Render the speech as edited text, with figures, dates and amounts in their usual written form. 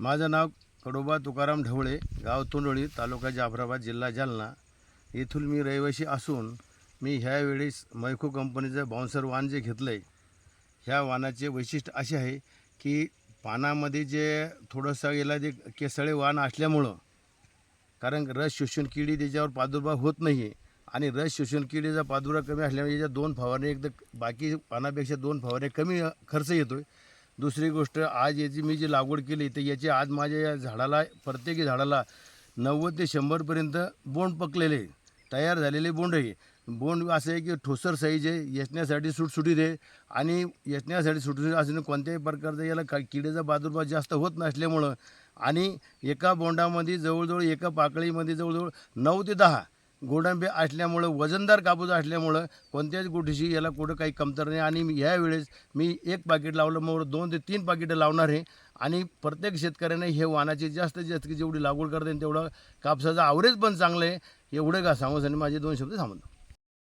माझं नाव कडोबा तुकाराम ढवळे, गाव तोंडोळी, तालुका जाफराबाद, जिल्हा जालना. येथून मी रहिवासी असून मी ह्यावेळेस मैको कंपनीचं बाउन्सर वाण जे घेतलं आहे, ह्या वाणाचे वैशिष्ट्य असे आहे की पानामध्ये जे थोडंसं याला जे केसळे वाण असल्यामुळं, कारण रस शोषण किडी त्याच्यावर प्रादुर्भाव होत नाही आहे आणि रस शोषण किडीचा प्रादुर्भाव कमी असल्यामुळे याच्या 2 फवारणी एकदम बाकी पानापेक्षा 2 फवारणी कमी खर्च येतो आहे. दुसरी गोष्ट, आज याची मी जी लागवड केली तर याची आज माझ्या या झाडाला, प्रत्येक झाडाला 90 ते 100पर्यंत बोंड पकलेले, तयार झालेले बोंड आहे. बोंड असं आहे की ठोसर साईज आहे, वेचण्यासाठी सुटसुटीत आहे आणि वेचण्यासाठी सुटसुटीत असल्याने कोणत्याही प्रकारचा याला किडीचा प्रादुर्भाव जास्त होत नसल्यामुळं आणि एका बोंडामध्ये जवळजवळ एका पाकळीमध्ये जवळजवळ 9 ते 10 गोडांबे असल्यामुळं, वजनदार कापूस असल्यामुळं कोणत्याच गोष्टीशी याला कुठं काही कमतर नाही. आणि ह्यावेळेस मी 1 पाकिट लावलं, मग 2 ते 3 पाकिटं लावणार आहे आणि प्रत्येक शेतकऱ्याने हे वाणाची जास्तीत जास्त जेवढी लागवड करता येईल तेवढं कापसाचं ॲव्हरेज पण चांगलं आहे. एवढं का सांगून माझे 2 शब्द थांबवतो.